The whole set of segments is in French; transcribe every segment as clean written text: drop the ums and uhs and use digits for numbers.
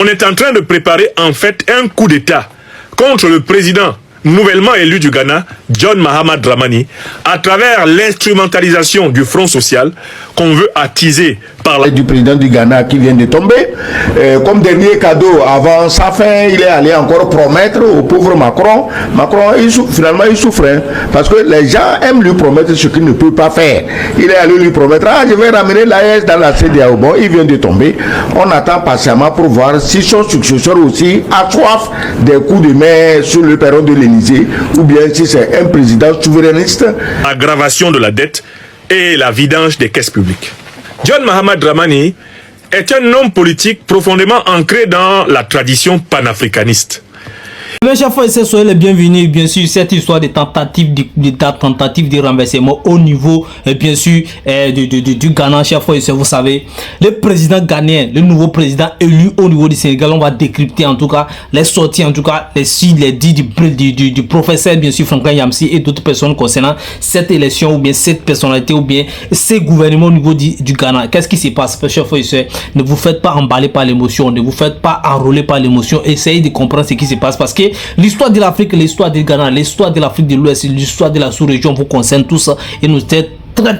On est en train de préparer en fait un coup d'État contre le président nouvellement élu du Ghana, John Mahama Dramani, à travers l'instrumentalisation du Front social qu'on veut attiser par la... Du président du Ghana qui vient de tomber. Comme dernier cadeau, avant sa fin, il est allé encore promettre au pauvre Macron. Macron, finalement, il souffre, hein, parce que les gens aiment lui promettre ce qu'il ne peut pas faire. Il est allé lui promettre, ah, je vais ramener l'AES dans la CEDEAO. Bon, il vient de tomber. On attend patiemment pour voir si son successeur aussi a soif des coups de main sur le perron de l'Élysée, ou bien si c'est un président souverainiste. Aggravation de la dette et la vidange des caisses publiques. John Mahama Dramani est un homme politique profondément ancré dans la tradition panafricaniste. Mes chers frères et sœurs, soyez les bienvenus. Bien sûr, cette histoire de tentative de renversement au niveau, bien sûr, du Ghana, chers frères et sœurs, vous savez, le président ghanéen, le nouveau président élu au niveau du Sénégal, on va décrypter en tout cas les sorties, en tout cas les dits du professeur, bien sûr, Franklin Yamsi et d'autres personnes concernant cette élection ou bien cette personnalité ou bien ces gouvernements au niveau du Ghana. Qu'est-ce qui se passe, chers frères et sœurs? Ne vous faites pas emballer par l'émotion, ne vous faites pas enrôler par l'émotion. Essayez de comprendre ce qui se passe parce que l'histoire de l'Afrique, l'histoire du Ghana, l'histoire de l'Afrique de l'Ouest, l'histoire de la sous-région vous concerne tous et nous êtes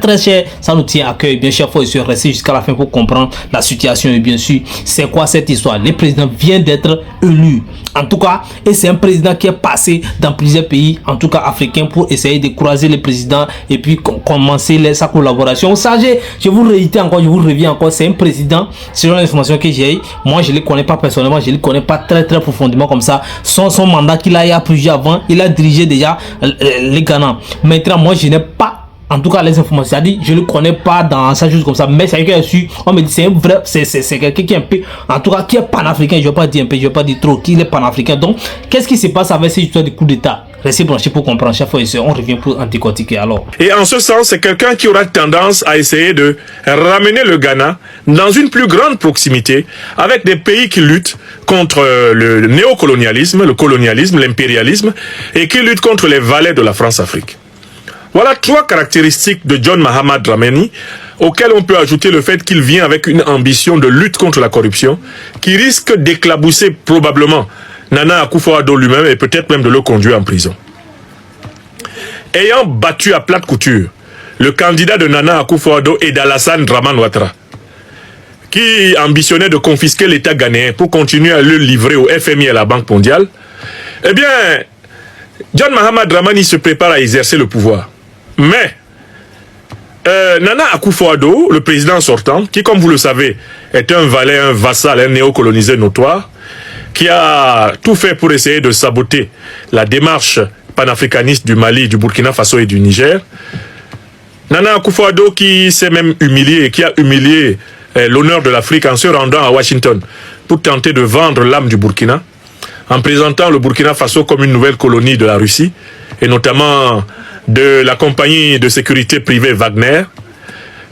très cher, ça nous tient à cœur. Bien sûr, il faut rester jusqu'à la fin pour comprendre la situation. Et bien sûr, c'est quoi cette histoire? Le président vient d'être élu, en tout cas, et c'est un président qui est passé dans plusieurs pays, en tout cas africains, pour essayer de croiser le président et puis commencer sa collaboration. Vous savez, je vous réitère encore, je vous reviens encore, c'est un président, selon l'information que j'ai, moi je ne le connais pas personnellement, je ne le connais pas très profondément comme ça. Son mandat qu'il a appuyé avant, il a dirigé déjà les Ghana. Maintenant, moi je n'ai pas en tout cas les informations, c'est-à-dire je le connais pas dans ça juste comme ça, mais c'est quelqu'un qui on me dit c'est un vrai, c'est quelqu'un qui est un peu, en tout cas qui est panafricain, je vais pas dire un peu, je vais pas dire trop, qui est panafricain. Donc qu'est-ce qui se passe avec cette histoire de coup d'État? Restez branchés pour comprendre. Chaque fois on revient pour décortiquer alors. Et en ce sens, c'est quelqu'un qui aura tendance à essayer de ramener le Ghana dans une plus grande proximité avec des pays qui luttent contre le néocolonialisme, le colonialisme, l'impérialisme et qui luttent contre les valets de la France-Afrique. Voilà trois caractéristiques de John Mahama Dramani, auxquelles on peut ajouter le fait qu'il vient avec une ambition de lutte contre la corruption, qui risque d'éclabousser probablement Nana Akufo-Addo lui-même et peut-être même de le conduire en prison. Ayant battu à plate couture le candidat de Nana Akufo-Addo et d'Alassane Dramane Ouattara, qui ambitionnait de confisquer l'État ghanéen pour continuer à le livrer au FMI et à la Banque mondiale, eh bien, John Mahama Dramani se prépare à exercer le pouvoir. Mais Nana Akufo-Addo, le président sortant, qui comme vous le savez est un valet, un vassal, un néocolonisé notoire, qui a tout fait pour essayer de saboter la démarche panafricaniste du Mali, du Burkina Faso et du Niger. Nana Akufo-Addo qui s'est même humilié et qui a humilié l'honneur de l'Afrique en se rendant à Washington pour tenter de vendre l'âme du Burkina, en présentant le Burkina Faso comme une nouvelle colonie de la Russie, et notamment de la compagnie de sécurité privée Wagner.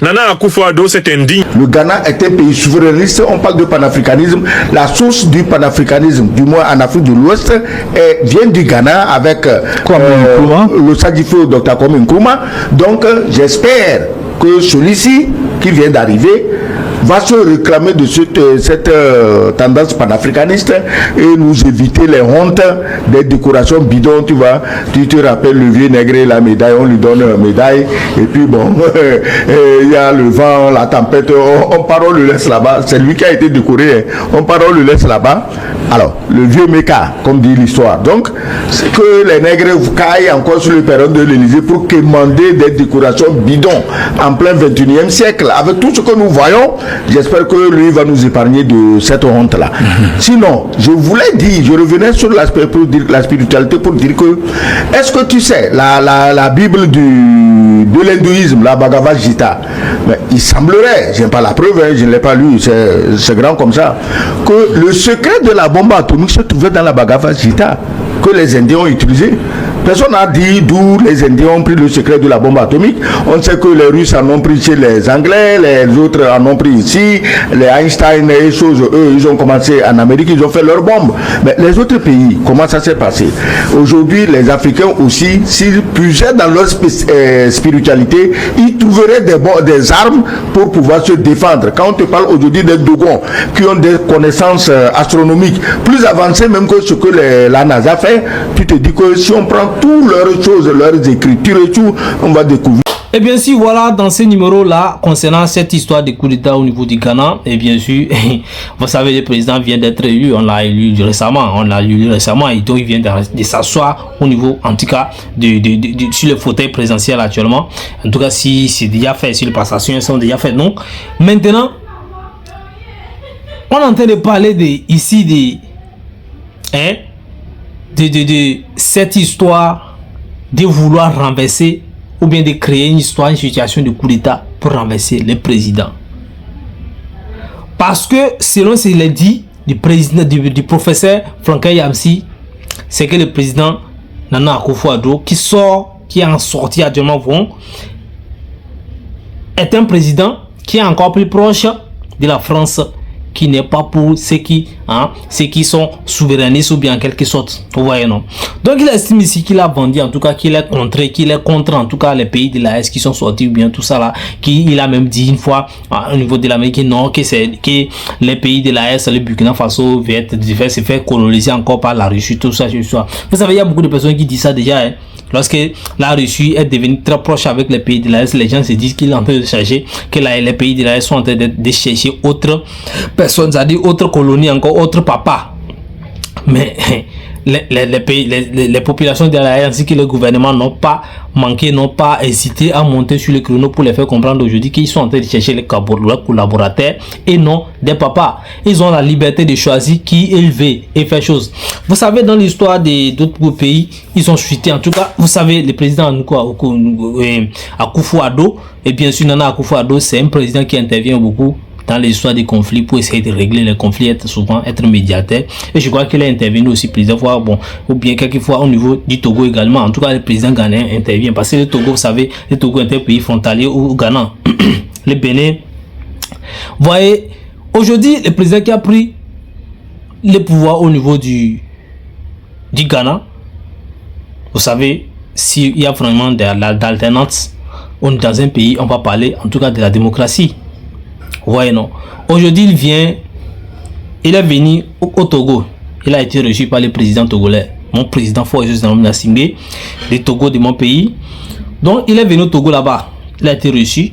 Nana Akufo-Addo s'est indigne. Le Ghana est un pays souverainiste, on parle de panafricanisme. La source du panafricanisme, du moins en Afrique de l'Ouest, vient du Ghana avec le Sadifo Dr Kwame Nkrumah. Donc j'espère que celui-ci qui vient d'arriver va se réclamer de cette tendance panafricaniste et nous éviter les hontes des décorations bidons. Tu te rappelles le vieux nègre, la médaille, on lui donne une médaille et puis bon, il y a le vent, la tempête, on part, on le laisse là-bas. C'est lui qui a été décoré, on part, on le laisse là-bas. Alors, le vieux méca, comme dit l'histoire. Donc, c'est que les nègres caillent encore sur le perron de l'Élysée pour quémander des décorations bidons en plein 21e siècle. Avec tout ce que nous voyons, j'espère que lui va nous épargner de cette honte-là. Sinon, je voulais dire, je revenais sur l'aspect pour dire la spiritualité pour dire que, est-ce que tu sais, la Bible de l'hindouisme, la Bhagavad Gita, mais il semblerait, je n'ai pas la preuve, hein, je ne l'ai pas lu, c'est grand comme ça, que le secret de la bombe atomique se trouvait dans la Bhagavad Gita, que les Indiens ont utilisé. Personne n'a dit d'où les Indiens ont pris le secret de la bombe atomique. On sait que les Russes en ont pris chez les Anglais, les autres en ont pris ici, les Einstein et choses, eux, ils ont commencé en Amérique, ils ont fait leurs bombes. Mais les autres pays, comment ça s'est passé? Aujourd'hui, les Africains aussi, s'ils puisaient dans leur spiritualité, ils trouveraient des armes pour pouvoir se défendre. Quand on te parle aujourd'hui des Dogons qui ont des connaissances astronomiques plus avancées même que ce que la NASA fait, tu te dis que si on prend toutes leurs choses, leurs écritures et tout, on va découvrir. Et bien sûr, voilà, dans ce numéro-là, concernant cette histoire de coup d'État au niveau du Ghana, et bien sûr, vous savez, le président vient d'être élu, on l'a élu récemment, et donc il vient de s'asseoir au niveau, en tout cas, sur le fauteuil présidentiel actuellement. En tout cas, si c'est déjà fait, si les passations sont déjà faites, donc, maintenant, on est en train de parler de cette histoire de vouloir renverser ou bien de créer une histoire, une situation de coup d'État pour renverser le président. Parce que, selon ce qu'il a dit du président, du professeur Franklin Yamsi, c'est que le président Nana Akufo-Addo, qui est en sortie actuellement, est un président qui est encore plus proche de la France, qui n'est pas pour ceux qui sont souverainistes ou bien en quelque sorte. Vous voyez, non? Donc il estime ici qu'il a vendu, en tout cas qu'il est contre en tout cas les pays de l'AES qui sont sortis ou bien tout ça là. Il a même dit une fois au niveau de l'Amérique non, que les pays de l'AES, le Burkina Faso, se fait coloniser encore par la Russie, tout ça. Vous savez, il y a beaucoup de personnes qui disent ça déjà. Hein. Lorsque la Russie est devenue très proche avec les pays de l'AES, les gens se disent qu'il est en train de chercher, que les pays de l'AES sont en train de chercher autres personnes, c'est-à-dire autres colonies, encore autres papas. Mais les populations de l'AES ainsi que le gouvernement n'ont pas manqué, n'ont pas hésité à monter sur le créneau pour les faire comprendre aujourd'hui qu'ils sont en train de chercher les collaborateurs et non des papas. Ils ont la liberté de choisir qui élever et faire chose. Vous savez, dans l'histoire d'autres pays, ils ont chuté. En tout cas, vous savez, le président Akufo-Addo, et bien sûr Nana Akufo-Addo, c'est un président qui intervient beaucoup dans l'histoire des conflits pour essayer de régler les conflits, être médiateur. Et je crois qu'il a intervenu aussi plusieurs fois, ou bien quelquefois au niveau du Togo également. En tout cas, le président ghanéen intervient parce que le Togo, vous savez, le Togo est un pays frontalier au Ghana. Le Bénin. Vous voyez, aujourd'hui, le président qui a pris le pouvoir au niveau du Ghana, vous savez, s'il y a vraiment d'alternance dans un pays, on va parler en tout cas de la démocratie. Ouais, non. Aujourd'hui, il est venu au Togo. Il a été reçu par le président togolais. Mon président Foyos Nassingbe, le Togo de mon pays. Donc, il est venu au Togo là-bas. Il a été reçu.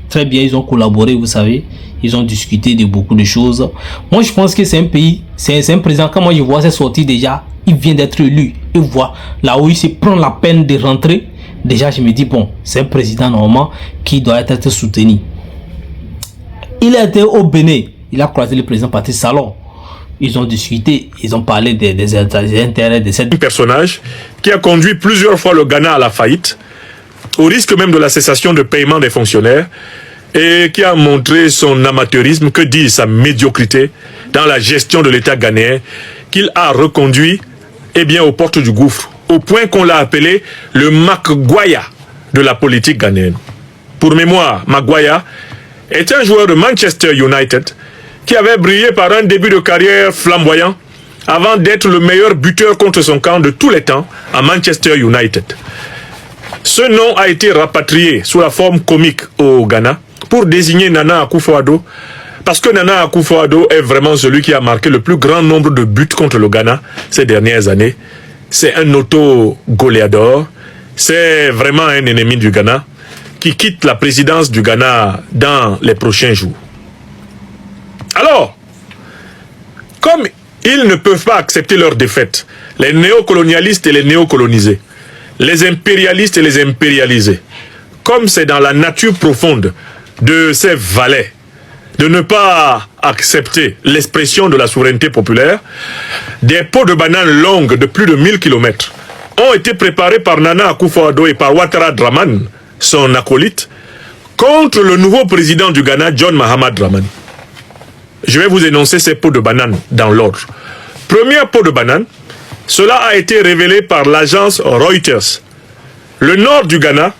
Très bien, ils ont collaboré, vous savez. Ils ont discuté de beaucoup de choses. Moi, je pense que c'est un pays, c'est un président. Quand moi, je vois ses sorties déjà, il vient d'être élu. Et voilà, là où il se prend la peine de rentrer, déjà, je me dis, bon, c'est un président normalement qui doit être soutenu. Il a été au Bénin, il a croisé le président Patrice Talon. Ils ont discuté, ils ont parlé des intérêts de cette... Un personnage qui a conduit plusieurs fois le Ghana à la faillite, au risque même de la cessation de paiement des fonctionnaires, et qui a montré son amateurisme, que dit sa médiocrité dans la gestion de l'État ghanéen, qu'il a reconduit aux portes du gouffre, au point qu'on l'a appelé le Maguire de la politique ghanéenne. Pour mémoire, Maguire est un joueur de Manchester United qui avait brillé par un début de carrière flamboyant avant d'être le meilleur buteur contre son camp de tous les temps à Manchester United. Ce nom a été rapatrié sous la forme comique au Ghana pour désigner Nana Akufo-Addo, parce que Nana Akufo-Addo est vraiment celui qui a marqué le plus grand nombre de buts contre le Ghana ces dernières années. C'est un auto-goléador, c'est vraiment un ennemi du Ghana qui quitte la présidence du Ghana dans les prochains jours. Alors, comme ils ne peuvent pas accepter leur défaite, les néocolonialistes et les néocolonisés, les impérialistes et les impérialisés, comme c'est dans la nature profonde de ces valets, de ne pas accepter l'expression de la souveraineté populaire, des pots de bananes longues de plus de 1000 km ont été préparés par Nana Akufo-Addo et par Ouattara Dramane, son acolyte, contre le nouveau président du Ghana, John Mahama Dramani. Je vais vous énoncer ces pots de banane dans l'ordre. Premier pot de banane, Cela a été révélé par l'agence Reuters. Le nord du Ghana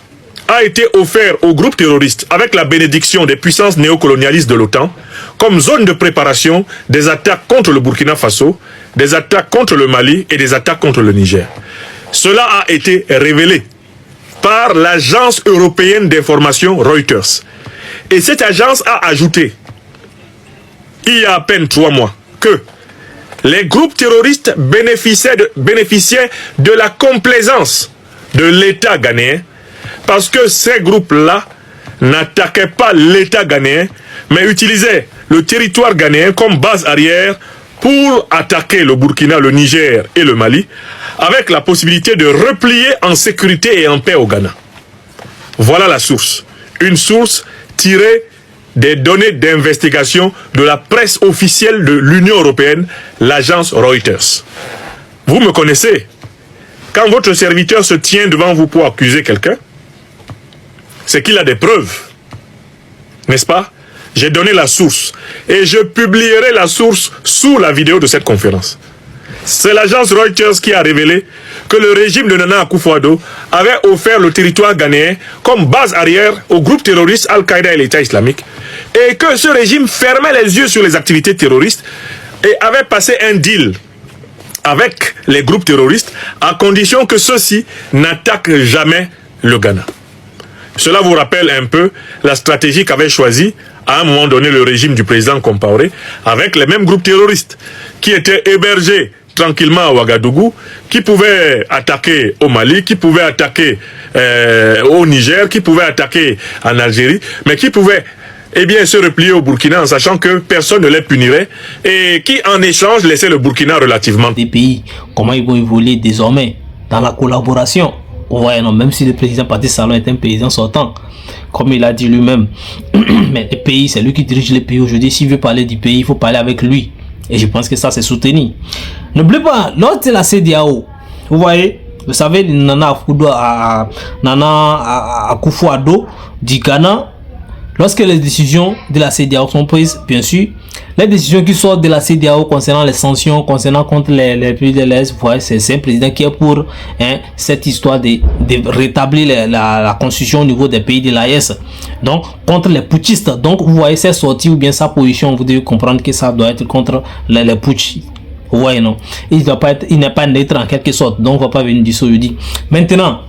a été offert aux groupes terroristes avec la bénédiction des puissances néocolonialistes de l'OTAN comme zone de préparation des attaques contre le Burkina Faso, des attaques contre le Mali et des attaques contre le Niger. Cela a été révélé par l'agence européenne d'information Reuters. Et cette agence a ajouté, il y a à peine 3 mois, que les groupes terroristes bénéficiaient de la complaisance de l'État ghanéen parce que ces groupes-là n'attaquaient pas l'État ghanéen, mais utilisaient le territoire ghanéen comme base arrière pour attaquer le Burkina, le Niger et le Mali, avec la possibilité de replier en sécurité et en paix au Ghana. Voilà la source. Une source tirée des données d'investigation de la presse officielle de l'Union européenne, l'agence Reuters. Vous me connaissez. Quand votre serviteur se tient devant vous pour accuser quelqu'un, c'est qu'il a des preuves. N'est-ce pas? J'ai donné la source et je publierai la source sous la vidéo de cette conférence. C'est l'agence Reuters qui a révélé que le régime de Nana Akufo-Addo avait offert le territoire ghanéen comme base arrière au groupe terroriste Al-Qaïda et l'État islamique et que ce régime fermait les yeux sur les activités terroristes et avait passé un deal avec les groupes terroristes à condition que ceux-ci n'attaquent jamais le Ghana. Cela vous rappelle un peu la stratégie qu'avait choisie à un moment donné le régime du président Compaoré avec les mêmes groupes terroristes qui étaient hébergés tranquillement à Ouagadougou, qui pouvaient attaquer au Mali, qui pouvaient attaquer au Niger, qui pouvaient attaquer en Algérie, mais qui pouvaient se replier au Burkina en sachant que personne ne les punirait et qui en échange laissaient le Burkina relativement. Des pays, comment ils vont évoluer désormais dans la collaboration? Ouais, non, même si le président Patrice Talon est un président sortant, comme il a dit lui-même, mais les pays, c'est lui qui dirige les pays aujourd'hui. S'il veut parler du pays, il faut parler avec lui. Et je pense que ça, c'est soutenu. N'oubliez pas, lors de la CEDEAO, vous voyez, vous savez, Nana Akufo-Addo du Ghana, lorsque les décisions de la CEDEAO sont prises, bien sûr, les décisions qui sortent de la CEDEAO concernant les sanctions, concernant contre les pays de l'Est, c'est un président qui est pour cette histoire de rétablir la constitution au niveau des pays de l'AES. Donc, contre les putschistes. Donc, vous voyez, c'est sorti ou bien sa position, vous devez comprendre que ça doit être contre les putsch. Vous voyez, non? Il n'est pas neutre en quelque sorte. Donc, on ne va pas venir dire ça aujourd'hui. Maintenant,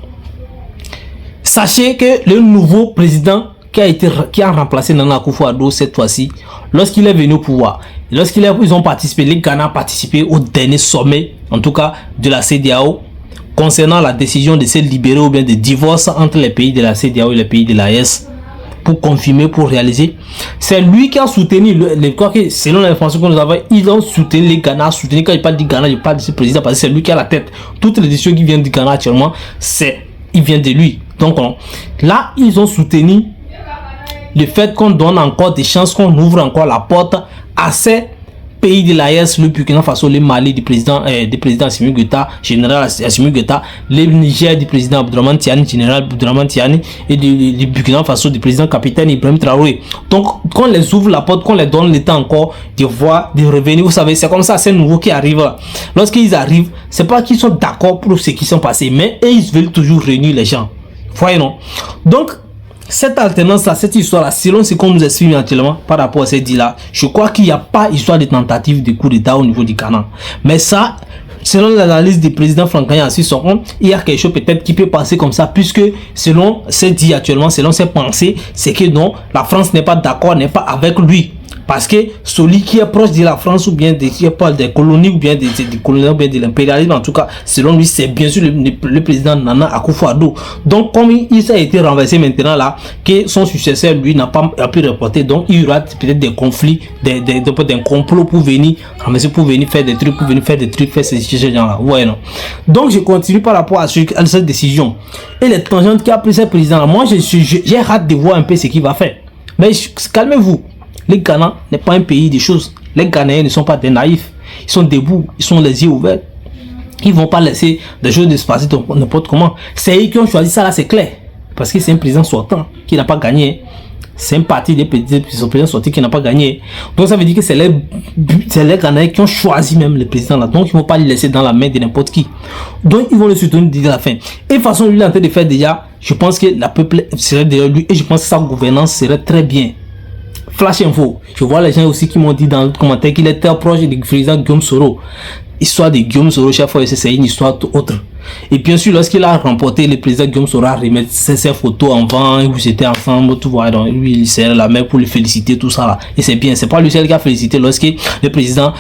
sachez que le nouveau président qui a remplacé Nana Akufo-Addo cette fois-ci, lorsqu'il est venu au pouvoir, ils ont participé, les Ghana ont participé au dernier sommet, en tout cas de la CEDEAO, concernant la décision de se libérer ou bien de divorce entre les pays de la CEDEAO et les pays de l'AES, pour confirmer, pour réaliser. C'est lui qui a soutenu, selon l'information que nous avons, ils ont soutenu les Ghana, soutenu, quand je parle du Ghana, je parle de ce président, parce que c'est lui qui a la tête. Toutes les décisions qui viennent du Ghana actuellement, ils viennent de lui. Donc là, ils ont soutenu le fait qu'on donne encore des chances, qu'on ouvre encore la porte à ces pays de l'AES, le Burkina Faso, le Mali du président Assimi Goïta, général Assimi Goïta, le Niger du président Abdourahmane Tiani, général Abdourahmane Tiani, et du Burkina Faso du président capitaine Ibrahim Traoré. Donc, qu'on les ouvre la porte, qu'on les donne le temps encore de voir, de revenir. Vous savez, c'est comme ça, c'est nouveau qui arrive. Lorsqu'ils arrivent, c'est pas qu'ils sont d'accord pour ce qui sont passés, mais ils veulent toujours réunir les gens. Voyez, non? Donc, cette alternance-là, cette histoire-là, selon ce qu'on nous explique actuellement par rapport à cette dit-là, je crois qu'il n'y a pas histoire de tentative de coup d'État au niveau du Ghana. Mais ça, selon l'analyse du président Franck-Kanya Assisson, il y a quelque chose peut-être qui peut passer comme ça, puisque selon ce dit actuellement, selon ses pensées, c'est que non, la France n'est pas d'accord, n'est pas avec lui. Parce que celui qui est proche de la France ou bien des colonies ou bien des colonies ou bien de l'impérialisme, en tout cas, selon lui, c'est bien sûr le président Nana Akufo-Addo. Donc, comme il a été renversé maintenant là, que son successeur, lui, n'a pas pu reporter, donc il y aura peut-être des conflits, des complots pour venir renverser, pour venir faire des trucs, faire ces gens-là. Ouais, non. Donc, je continue par rapport à cette décision. Et les tangentes qu'a pris ce président-là, moi, j'ai hâte de voir un peu ce qu'il va faire. Mais calmez-vous. Les Ghana n'est pas un pays des choses. Les Ghanéens ne sont pas des naïfs. Ils sont debout, ils sont les yeux ouverts. Ils ne vont pas laisser des choses de se passer n'importe comment. C'est eux qui ont choisi ça là, c'est clair. Parce que c'est un président sortant qui n'a pas gagné. C'est une partie des présidents sortis qui n'a pas gagné. Donc ça veut dire que c'est les Ghanéens qui ont choisi même le président là. Donc ils ne vont pas le laisser dans la main de n'importe qui. Donc ils vont le soutenir dès la fin. Et de toute façon, lui est en train de faire déjà, je pense que la peuple serait derrière lui et je pense que sa gouvernance serait très bien. Flash info. Je vois les gens aussi qui m'ont dit dans le commentaire qu'il était proche du président Guillaume Soro. Histoire de Guillaume Soro, chaque fois c'est une histoire autre. Et bien sûr, lorsqu'il a remporté, le président Guillaume Soro a remis ses photos en vent, où ils étaient ensemble, tout voilà. Donc lui, il serrait la main pour le féliciter, tout ça là. Et c'est bien, c'est pas lui seul qui a félicité lorsque le président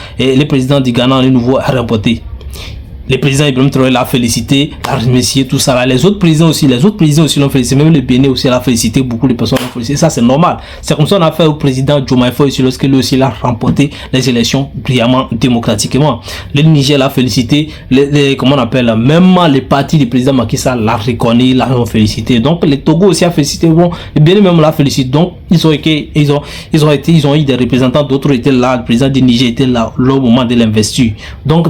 du Ghana, le nouveau, a remporté. Le président Ibrahim Traoré l'a félicité, l'a remercié, tout ça là. Les autres présidents aussi l'ont félicité. Même le Bénin aussi l'a félicité, beaucoup de personnes l'ont félicité. Ça c'est normal. C'est comme ça qu'on a fait au président Diomaye Faye aussi, lorsque lui aussi l'a remporté les élections brillamment, démocratiquement. Le Niger l'a félicité, comment on appelle, même les partis du président Macky Sall l'a reconnu, l'a félicité. Donc le Togo aussi a félicité, bon, le Bénin même l'a félicité. Donc ils ont eu des représentants, d'autres étaient là, le président du Niger était là au moment de l'investiture. Donc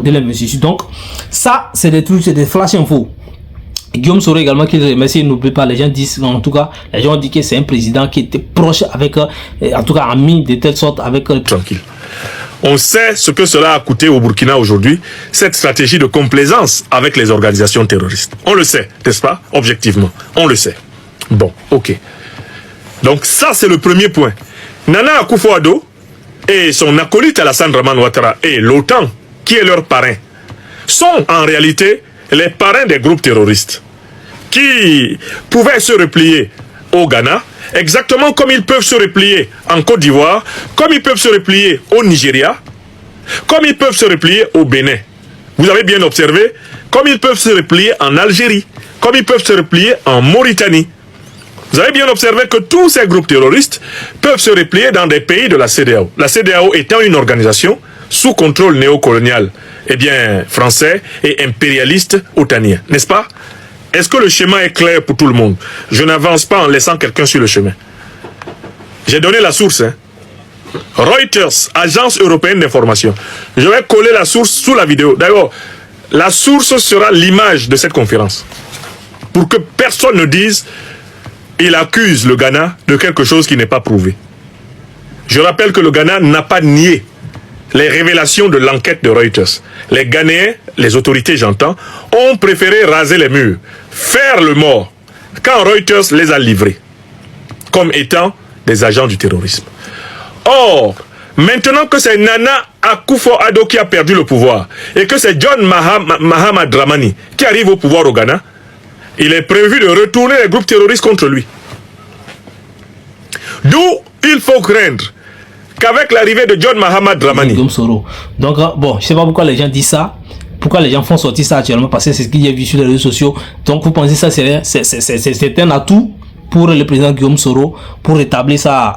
ça, c'est des trucs, c'est des flash infos. Guillaume Soro également qui remercie, n'oublie pas, les gens disent, en tout cas, les gens disent que c'est un président qui était proche avec, en tout cas, ami de telle sorte avec... Tranquille. On sait ce que cela a coûté au Burkina aujourd'hui, cette stratégie de complaisance avec les organisations terroristes. On le sait, n'est-ce pas? Objectivement, on le sait. Bon, ok. Donc ça, c'est le premier point. Nana Akufo-Addo et son acolyte Alassane Dramane Ouattara et l'OTAN, qui est leur parrain, sont en réalité les parrains des groupes terroristes qui pouvaient se replier au Ghana, exactement comme ils peuvent se replier en Côte d'Ivoire, comme ils peuvent se replier au Nigeria, comme ils peuvent se replier au Bénin. Vous avez bien observé, comme ils peuvent se replier en Algérie, comme ils peuvent se replier en Mauritanie. Vous avez bien observé que tous ces groupes terroristes peuvent se replier dans des pays de la CEDEAO. La CEDEAO étant une organisation sous contrôle néocolonial, français et impérialiste otanien, n'est-ce pas? Est-ce que le schéma est clair pour tout le monde? Je n'avance pas en laissant quelqu'un sur le chemin. J'ai donné la source. Reuters, agence européenne d'information. Je vais coller la source sous la vidéo. D'ailleurs, la source sera l'image de cette conférence. Pour que personne ne dise il accuse le Ghana de quelque chose qui n'est pas prouvé. Je rappelle que le Ghana n'a pas nié les révélations de l'enquête de Reuters. Les Ghanéens, les autorités j'entends, ont préféré raser les murs, faire le mort, quand Reuters les a livrés, comme étant des agents du terrorisme. Or, maintenant que c'est Nana Akufo-Addo qui a perdu le pouvoir, et que c'est John Mahama Dramani qui arrive au pouvoir au Ghana, il est prévu de retourner les groupes terroristes contre lui. D'où il faut craindre qu'avec l'arrivée de John Mahama Dramani. Donc, bon, je ne sais pas pourquoi les gens disent ça. Pourquoi les gens font sortir ça actuellement? Parce que c'est ce qu'il y a vu sur les réseaux sociaux. Donc, vous pensez que ça, c'est un atout pour le président Guillaume Soro pour rétablir sa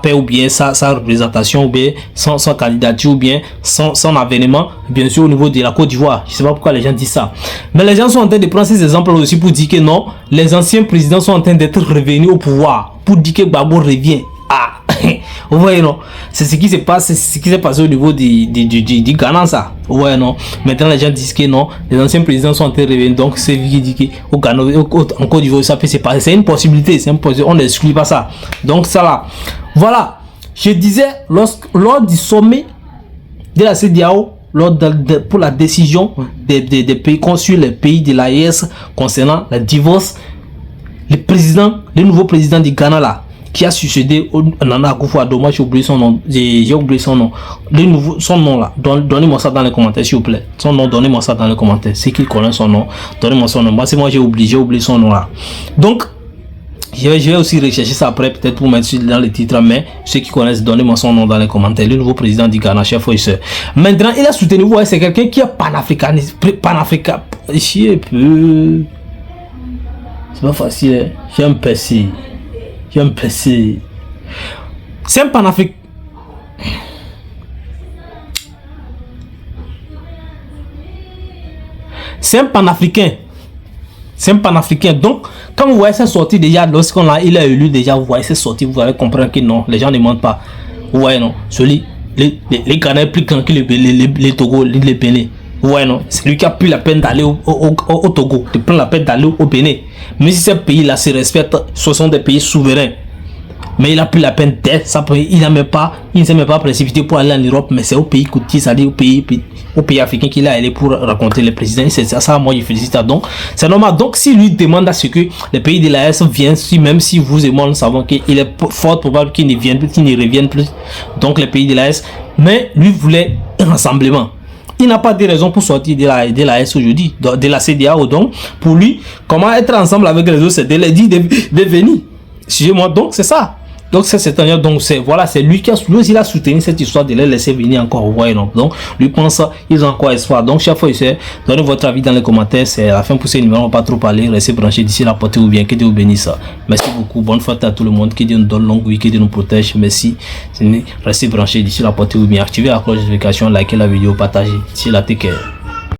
paix ou bien sa représentation ou bien son candidature ou bien son avènement, bien sûr, au niveau de la Côte d'Ivoire. Je ne sais pas pourquoi les gens disent ça. Mais les gens sont en train de prendre ces exemples aussi pour dire que non, les anciens présidents sont en train d'être revenus au pouvoir pour dire que Gbagbo revient. Ah, vous voyez non, c'est ce qui se passe, c'est ce qui s'est passé au niveau du Ghana ça. Vous voyez non, maintenant les gens disent que non, les anciens présidents sont en train de revenir, donc c'est lui qui dit qu'au Ghana, en Côte d'Ivoire ça peut se passer, c'est une possibilité, on n'exclut pas ça. Donc ça là, voilà, je disais lors du sommet de la CEDEAO, pour la décision des pays conçus, les pays de l'AES concernant le divorce, le nouveau président du Ghana là, qui a succédé au Nana Akufo-Addo, moi j'ai oublié son nom, son nom là, donnez-moi ça dans les commentaires s'il vous plaît, son nom, donnez-moi ça dans les commentaires, ceux qui connaissent son nom, donnez-moi son nom, moi j'ai oublié son nom là. Donc je vais aussi rechercher ça après peut-être pour mettre dans les titres, mais ceux qui connaissent, donnez-moi son nom dans les commentaires. Le nouveau président du Ghana, chef officier. Maintenant il a soutenu, vous voyez, c'est quelqu'un qui est panafricaniste, ici un peu, c'est pas facile, j'ai un PC. C'est un panafricain. C'est un panafricain. Donc, quand vous voyez ça sortir déjà, il a élu déjà, vous voyez ça sortir, vous allez comprendre que non, les gens ne mentent pas. Vous voyez non, les Ghana est plus grand que les Togo, les Bénin. Vous voyez non, c'est lui qui a pris la peine d'aller au Togo, de prendre la peine d'aller au Bénin. Mais si ces pays-là se respectent, ce sont des pays souverains. Mais il a pris la peine d'être, il ne s'est même pas précipité pour aller en Europe, mais c'est au pays côtier, c'est-à-dire au pays africain qu'il est allé pour rencontrer le président. C'est ça, moi je félicite. Donc, c'est normal. Donc, si lui demande à ce que les pays de l'AES viennent, même si vous et moi nous savons qu'il est fort probable qu'il ne revienne plus, donc les pays de l'AES, mais lui voulait un rassemblement. Il n'a pas de raison pour sortir de l'AES aujourd'hui, de la CEDEAO. Donc, pour lui, comment être ensemble avec les autres, c'est de les dire de venir. Suivez-moi, donc c'est ça. Donc c'est un donc c'est voilà, c'est lui qui a soutenu cette histoire de les laisser venir encore au Royaume. Donc lui pense ils ont encore espoir. Donc chaque fois donnez votre avis dans les commentaires. C'est la fin pour ces numéros, on va pas trop parler. Restez branchés d'ici la portée ou bien que Dieu vous bénisse. Merci beaucoup, bonne fête à tout le monde, que Dieu nous donne longue vie, que Dieu nous protège. Merci. Restez branchés d'ici la portée ou bien activez la cloche de notification, likez la vidéo, partagez. D'ici la take care.